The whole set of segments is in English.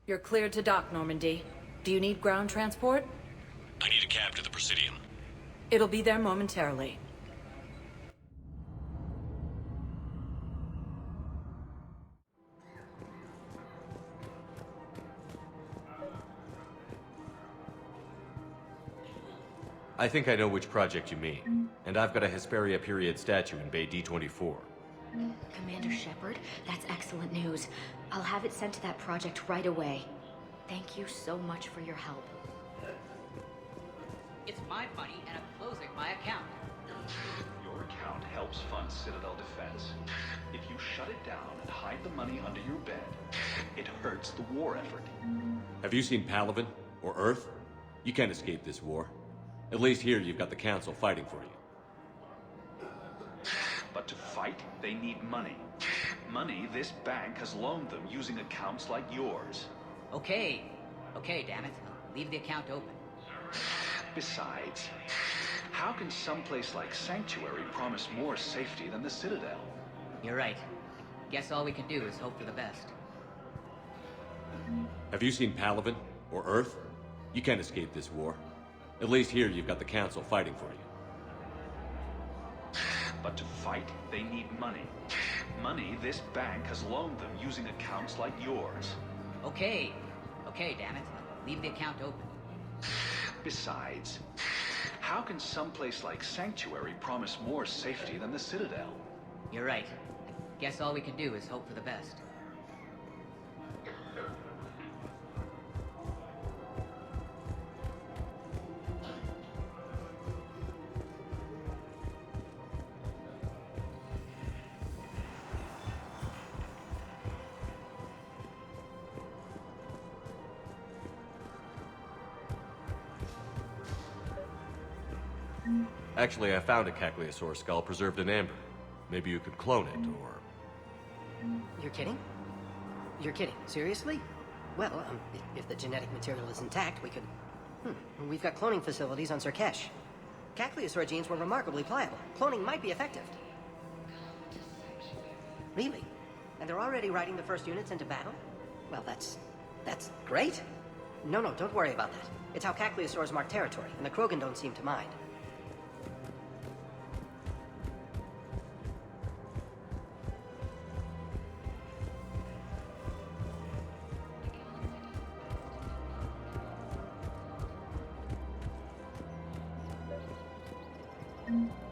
You're cleared to dock, Normandy. Do you need ground transport? I need a cab to the Presidium. It'll be there momentarily. I think I know which project you mean. And I've got a Hesperia period statue in Bay D24. Commander Shepard, that's excellent news. I'll have it sent to that project right away. Thank you so much for your help. It's my money and I'm closing my account. Your account helps fund Citadel defense. If you shut it down and hide the money under your bed, it hurts the war effort. Have you seen Palaven? Or Earth? You can't escape this war. At least here you've got the Council fighting for you. But to fight, they need money. Money this bank has loaned them using accounts like yours. Okay, damn it. Leave the account open. Besides, how can someplace like Sanctuary promise more safety than the Citadel? You're right. Guess all we can do is hope for the best. Have you seen Palaven? Or Earth? You can't escape this war. At least here you've got the Council fighting for you. But to fight, they need money. Money this bank has loaned them using accounts like yours. Okay, damn it. Leave the account open. Besides, how can someplace like Sanctuary promise more safety than the Citadel? You're right. Guess all we can do is hope for the best. Actually, I found a Cagliasaur skull preserved in amber. Maybe you could clone it, or... You're kidding? You're kidding. Seriously? Well, if the genetic material is intact, we could... We've got cloning facilities on Surkesh. Cagliasaur genes were remarkably pliable. Cloning might be effective. Really? And they're already riding the first units into battle? Well, that's great. No, don't worry about that. It's how Cagliasaurs mark territory, and the Krogan don't seem to mind.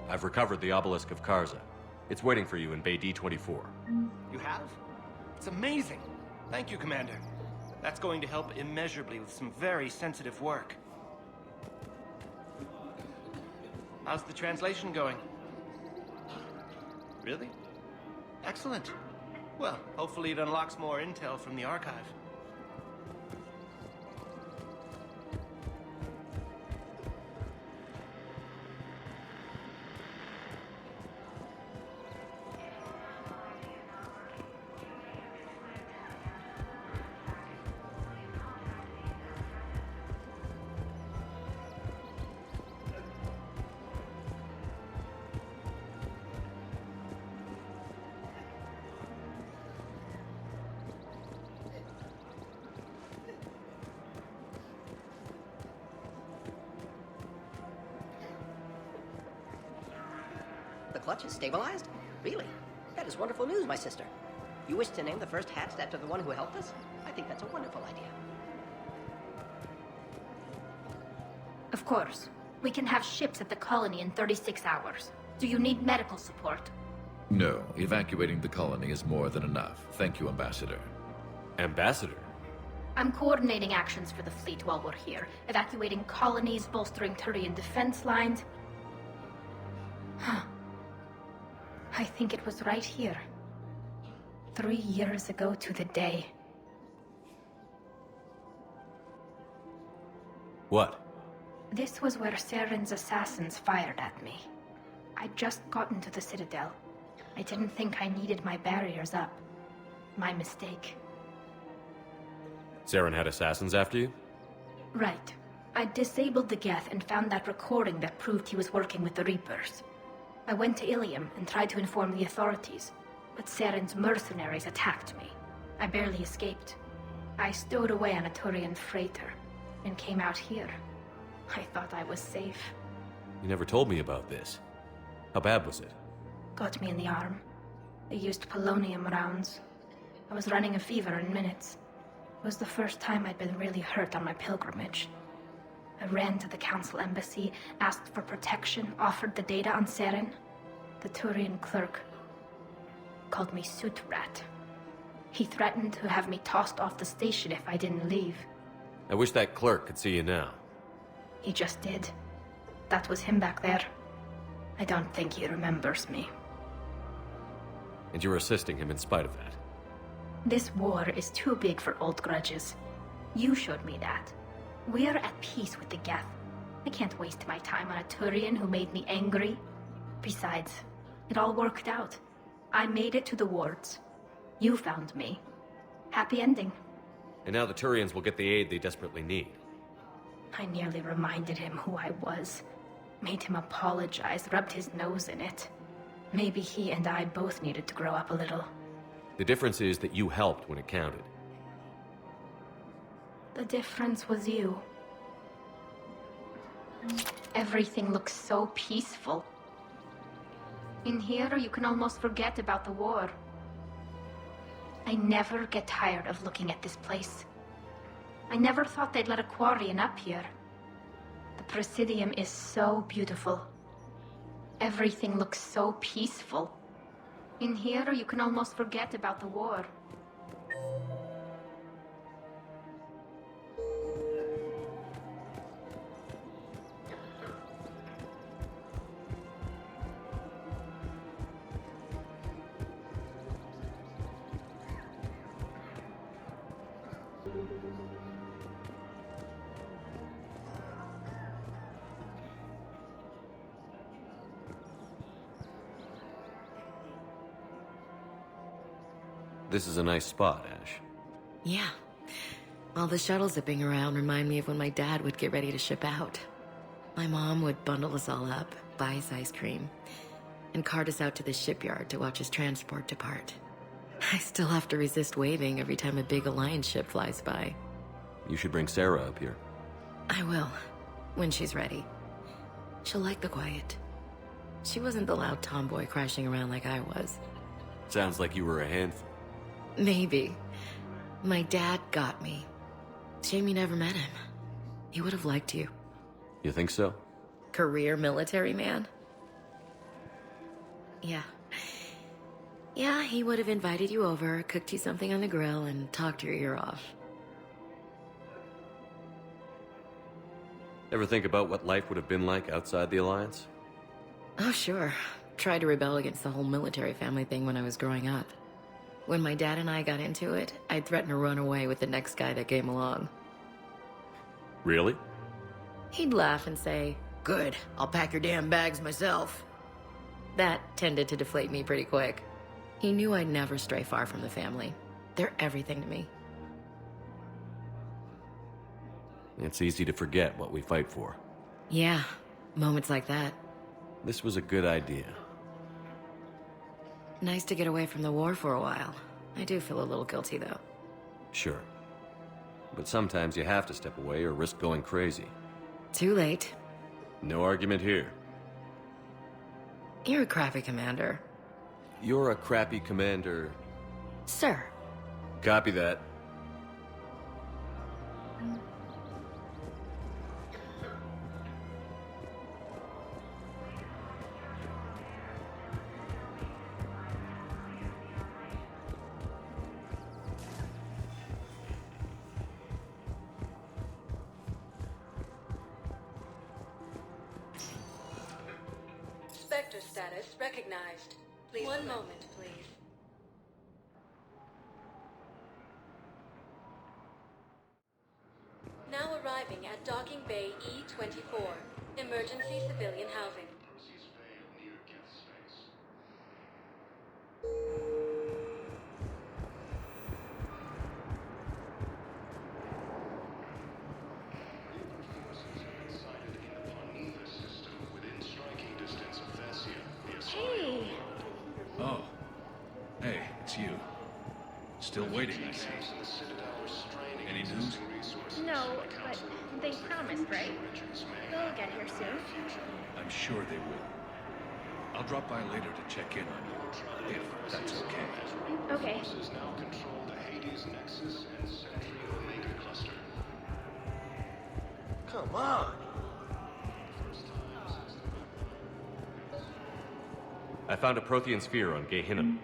I've recovered the obelisk of Karza. It's waiting for you in Bay D24. You have? It's amazing. Thank you, Commander. That's going to help immeasurably with some very sensitive work. How's the translation going? Really? Excellent. Well, hopefully it unlocks more intel from the archive. The clutch is stabilized? Really? That is wonderful news, my sister. You wish to name the first hatched after the one who helped us? I think that's a wonderful idea. Of course. We can have ships at the colony in 36 hours. Do you need medical support? No, evacuating the colony is more than enough. Thank you, Ambassador. Ambassador? I'm coordinating actions for the fleet while we're here, evacuating colonies, bolstering Turian defense lines. I think it was right here. 3 years ago to the day. What? This was where Saren's assassins fired at me. I'd just gotten to the Citadel. I didn't think I needed my barriers up. My mistake. Saren had assassins after you? Right. I disabled the Geth and found that recording that proved he was working with the Reapers. I went to Ilium and tried to inform the authorities, but Saren's mercenaries attacked me. I barely escaped. I stowed away on a Turian freighter and came out here. I thought I was safe. You never told me about this. How bad was it? Got me in the arm. They used polonium rounds. I was running a fever in minutes. It was the first time I'd been really hurt on my pilgrimage. I ran to the council embassy, asked for protection, offered the data on Seren. The Turian clerk called me suit rat. He threatened to have me tossed off the station if I didn't leave. I wish that clerk could see you now. He just did. That was him back there. I don't think he remembers me. And you were assisting him in spite of that. This war is too big for old grudges. You showed me that. We're at peace with the Geth. I can't waste my time on a Turian who made me angry. Besides, it all worked out. I made it to the wards. You found me. Happy ending. And now the Turians will get the aid they desperately need. I nearly reminded him who I was. Made him apologize, rubbed his nose in it. Maybe he and I both needed to grow up a little. The difference is that you helped when it counted. The difference was you. Everything looks so peaceful. In here, you can almost forget about the war. I never get tired of looking at this place. I never thought they'd let a Quarian up here. The Presidium is so beautiful. Everything looks so peaceful. In here, you can almost forget about the war. This is a nice spot, Ash. Yeah. All the shuttles zipping around remind me of when my dad would get ready to ship out. My mom would bundle us all up, buy us ice cream, and cart us out to the shipyard to watch his transport depart. I still have to resist waving every time a big Alliance ship flies by. You should bring Sarah up here. I will, when she's ready. She'll like the quiet. She wasn't the loud tomboy crashing around like I was. Sounds like you were a handful. Maybe. My dad got me. Shame you never met him. He would have liked you. You think so? Career military man? Yeah. Yeah, he would have invited you over, cooked you something on the grill, and talked your ear off. Ever think about what life would have been like outside the Alliance? Oh, sure. Tried to rebel against the whole military family thing when I was growing up. When my dad and I got into it, I'd threaten to run away with the next guy that came along. Really? He'd laugh and say, "Good, I'll pack your damn bags myself." That tended to deflate me pretty quick. He knew I'd never stray far from the family. They're everything to me. It's easy to forget what we fight for. Yeah, moments like that. This was a good idea. Nice to get away from the war for a while. I do feel a little guilty, though. Sure. But sometimes you have to step away or risk going crazy. Too late. No argument here. You're a crappy commander. You're a crappy commander. Sir. Copy that. Spectre status recognized. Please. One moment, please. Now arriving at Docking Bay E-24. Emergency civilian housing. Hey! Oh. Hey, it's you. Still waiting, I see. No, but they promised, right? They'll get here soon. I'm sure they will. I'll drop by later to check in on you, if that's okay. Okay. Forces now control the Hades Nexus and Sentry Omega Cluster. Come on! I found a Prothean sphere on Gehinnom.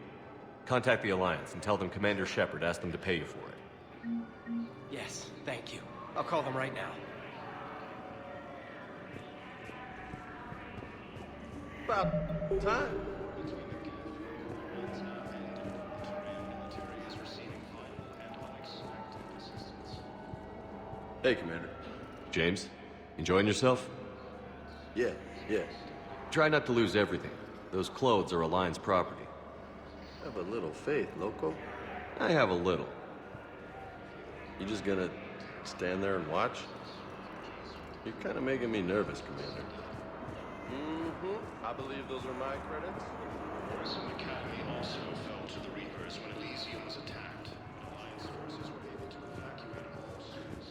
Contact the Alliance and tell them Commander Shepard asked them to pay you for it. Yes, thank you. I'll call them right now. About time. Hey, Commander. James, enjoying yourself? Yeah. Try not to lose everything. Those clothes are Alliance property. Have a little faith, loco. I have a little. You just gonna stand there and watch? You're kind of making me nervous, Commander. I believe those are my credits. Some Academy also fell to the Reapers when Elysium was attacked. Alliance forces were able to evacuate all students.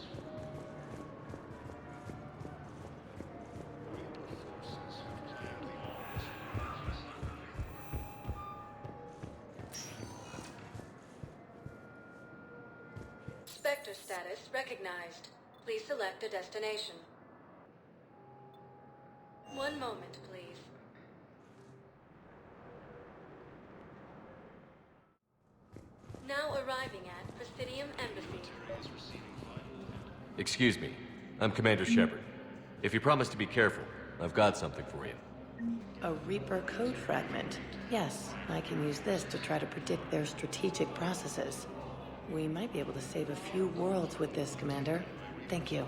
Reaper forces have planned the arms. Spectre status recognized. Please select a destination. One moment, please. Now arriving at Presidium Embassy. Excuse me. I'm Commander Shepard. If you promise to be careful, I've got something for you. A Reaper code fragment. Yes, I can use this to try to predict their strategic processes. We might be able to save a few worlds with this, Commander. Thank you.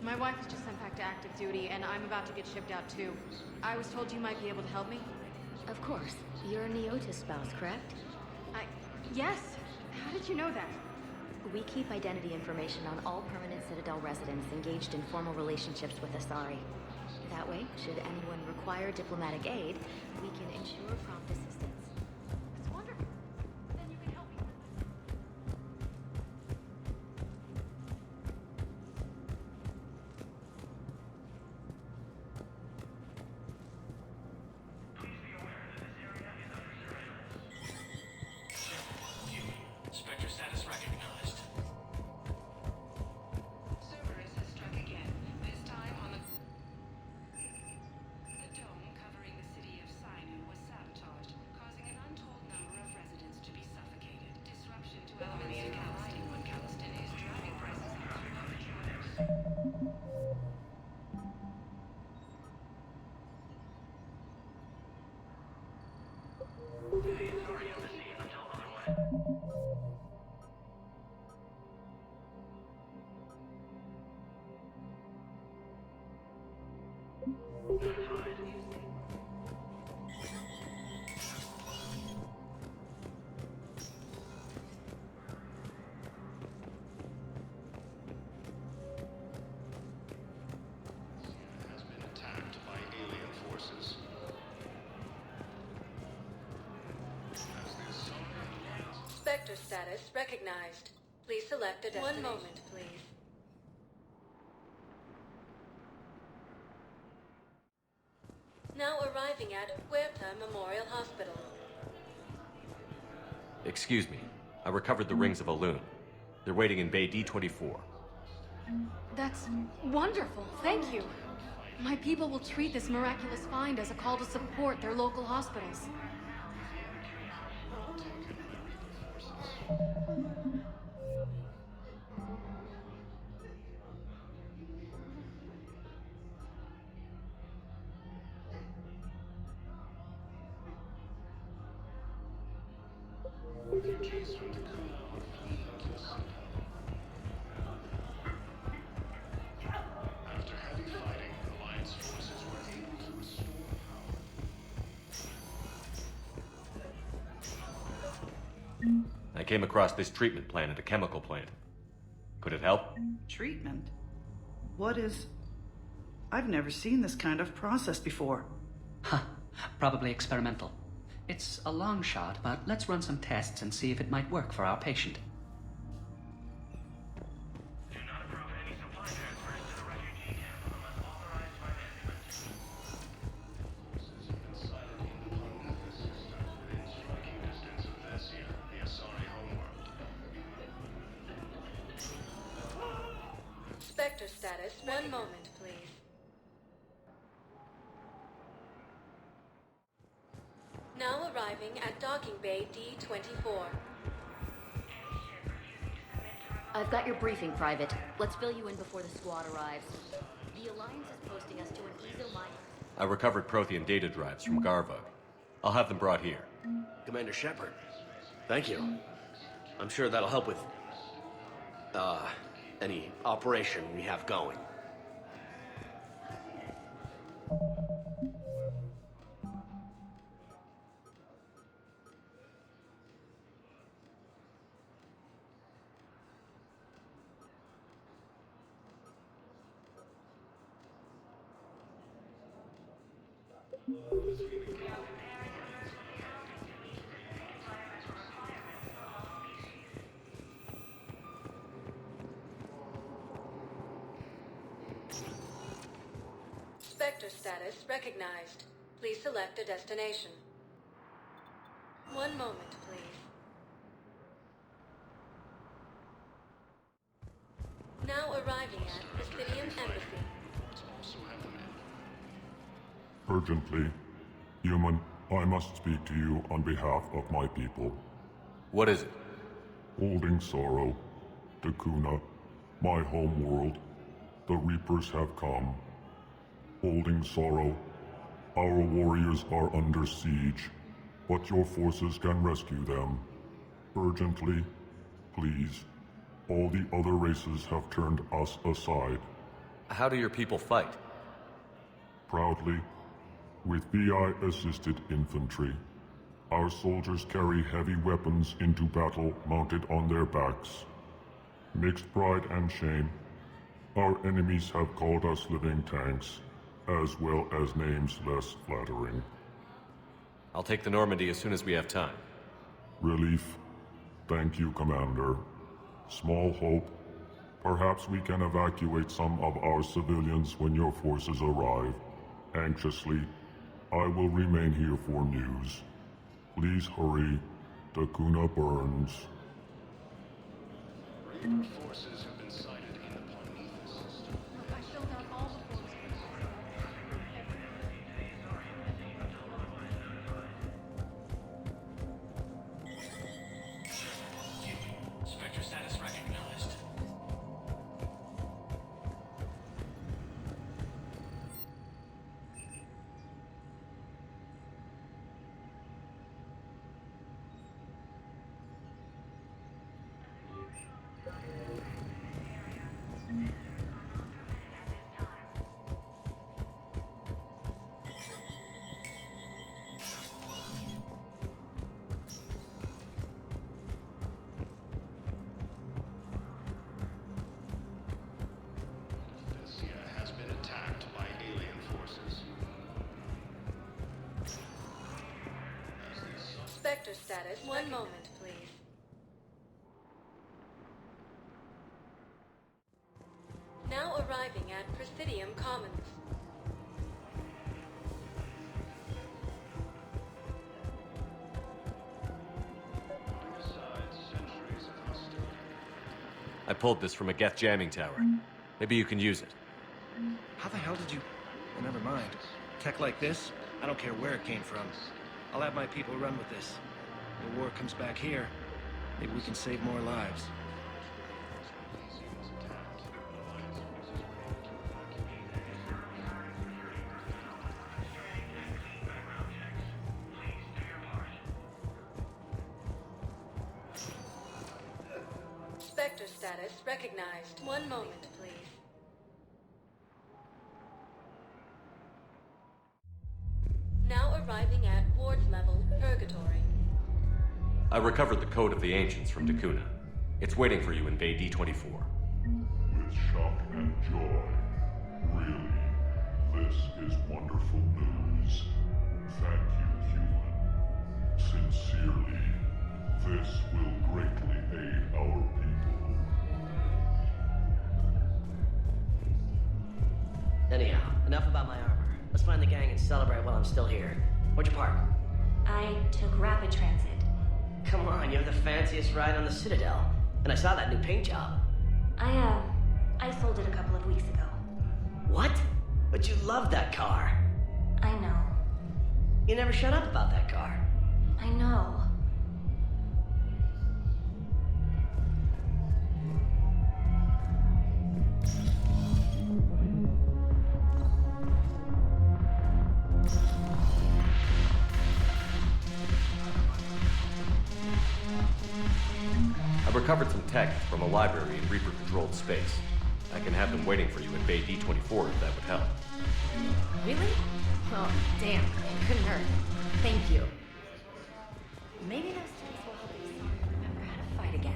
My wife was just sent back to active duty, and I'm about to get shipped out too. I was told you might be able to help me. Of course. You're Neota's spouse, correct? Yes. How did you know that? We keep identity information on all permanent Citadel residents engaged in formal relationships with Asari. That way, should anyone require diplomatic aid, we can ensure prompt assistance. That's wonderful. Then you can help me. Spectre status recognized. Cerberus has struck again, this time on the dome covering the city of Sinu was sabotaged, causing an untold number of residents to be suffocated. Disruption to elements of Calistin when Calistin is driving prices up through electronics. Has been attacked by alien forces. Spectre status recognized. Please select a destination. One moment, please. Now arriving at Huerta Memorial Hospital. Excuse me. I recovered the rings of Elune. They're waiting in Bay D24. That's wonderful. Thank you. My people will treat this miraculous find as a call to support their local hospitals. After heavy fighting, Alliance forces were able to restore power. I came across this treatment plan at a chemical plant. Could it help? Treatment? What is... I've never seen this kind of process before. Huh. Probably experimental. It's a long shot, but let's run some tests and see if it might work for our patient. status. One moment, please. Now arriving at docking bay D-24. I've got your briefing, Private. Let's fill you in before the squad arrives. The Alliance is posting us to an ESO mine. I recovered Prothean data drives from Garva. I'll have them brought here. Commander Shepard, thank you. I'm sure that'll help with, any operation we have going. Spectre status recognized. Please select a destination. One moment, please. Now arriving at Presidium Embassy. Urgently, human, I must speak to you on behalf of my people. What is it? Holding sorrow, Takuna, my home world, the Reapers have come. Holding sorrow, our warriors are under siege, but your forces can rescue them. Urgently, please. All the other races have turned us aside. How do your people fight? Proudly, with VI-assisted infantry. Our soldiers carry heavy weapons into battle mounted on their backs. Mixed pride and shame, our enemies have called us living tanks, as well as names less flattering. I'll take the Normandy as soon as we have time. Relief. Thank you, Commander. Small hope. Perhaps we can evacuate some of our civilians when your forces arrive. Anxiously, I will remain here for news. Please hurry. Takuna burns. Reaper forces have been sighted in the Prometheus system. I filled out all the forms. Spectre status recognized. Missy has been attacked by alien forces. Spectre status. One moment, please. Now arriving at Presidium Commons. I pulled this from a Geth jamming tower. Maybe you can use it. How the hell did you... Oh, never mind. Tech like this, I don't care where it came from. I'll have my people run with this. The war comes back here. Maybe we can save more lives. Spectre status recognized. One moment, please. Now arriving at Ward Level, Purgatory. I recovered the Code of the Ancients from Takuna. It's waiting for you in Bay D-24. With shock and joy. Really, this is wonderful news. Thank you, human. Sincerely, this will greatly aid our people. Anyhow, enough about my armor. Let's find the gang and celebrate while I'm still here. Where'd you park? I took rapid transit. Come on, you have the fanciest ride on the Citadel. And I saw that new paint job. I I sold it a couple of weeks ago. What? But you loved that car. I know. You never shut up about that car. I know. I've recovered some tech from a library in Reaper-controlled space. I can have them waiting for you in Bay D-24 if that would help. Really? Oh, damn. It couldn't hurt. Thank you. Maybe those tools will help you remember how to fight again.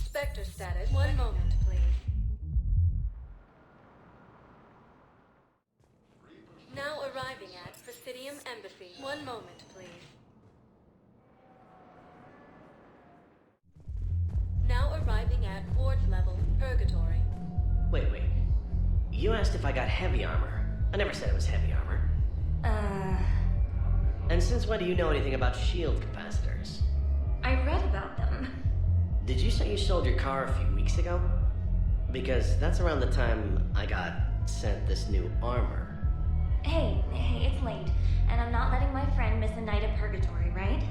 Spectre status. One moment, please. Now arriving at Presidium Embassy. One moment, please. Now arriving at Ward's level, Purgatory. Wait. You asked if I got heavy armor. I never said it was heavy armor. And since when do you know anything about shield capacitors? I read about them. Did you say you sold your car a few weeks ago? Because that's around the time I got sent this new armor. Hey, it's late, and I'm not letting my friend miss a night at Purgatory, right?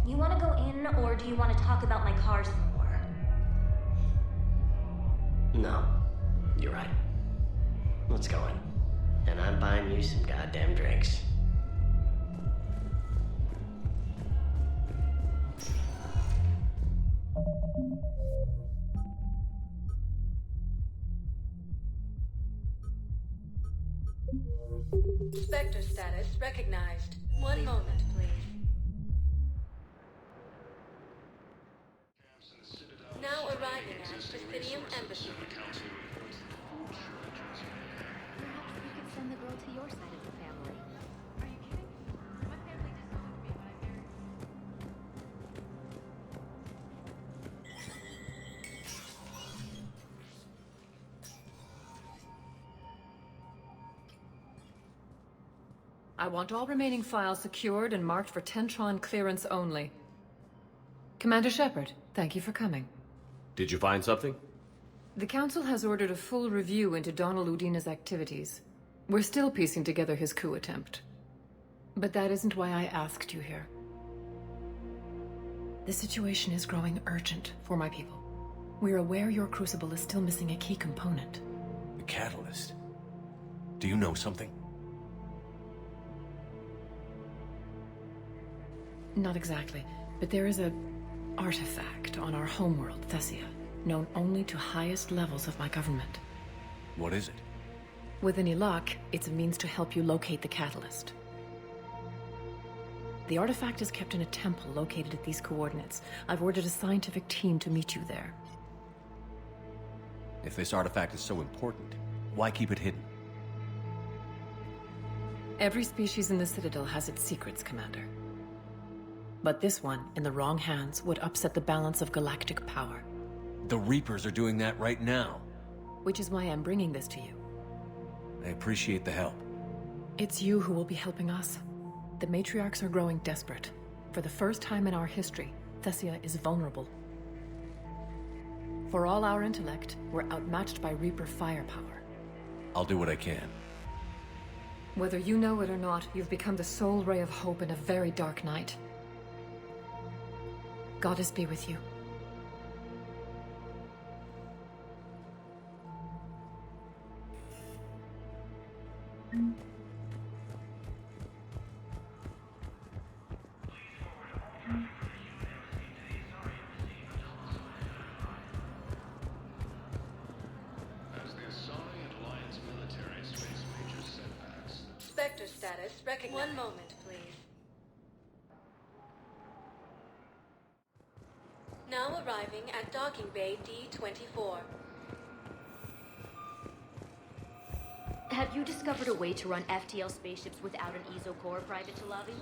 You want to go in, or do you want to talk about my car some more? No, you're right. Let's go in. And I'm buying you some goddamn drinks. Spectre status recognized. One moment, please. Now arriving at Presidium Embassy. Perhaps you could send the girl to your side of the family. Are you kidding? My family disowned me when I married. I want all remaining files secured and marked for Tentron clearance only. Commander Shepard, thank you for coming. Did you find something? The Council has ordered a full review into Donald Udina's activities. We're still piecing together his coup attempt. But that isn't why I asked you here. The situation is growing urgent for my people. We're aware your crucible is still missing a key component. The catalyst. Do you know something? Not exactly, but there is a artifact on our homeworld, Thessia, known only to highest levels of my government. What is it? With any luck, it's a means to help you locate the catalyst. The artifact is kept in a temple located at these coordinates. I've ordered a scientific team to meet you there. If this artifact is so important, why keep it hidden? Every species in the Citadel has its secrets, Commander. But this one, in the wrong hands, would upset the balance of galactic power. The Reapers are doing that right now. Which is why I'm bringing this to you. I appreciate the help. It's you who will be helping us. The matriarchs are growing desperate. For the first time in our history, Thessia is vulnerable. For all our intellect, we're outmatched by Reaper firepower. I'll do what I can. Whether you know it or not, you've become the sole ray of hope in a very dark night. Goddess be with you. Spectre status recognized. One moment, please. Now arriving at Docking Bay D-24. Have you discovered a way to run FTL spaceships without an EZO core, Private Talavi?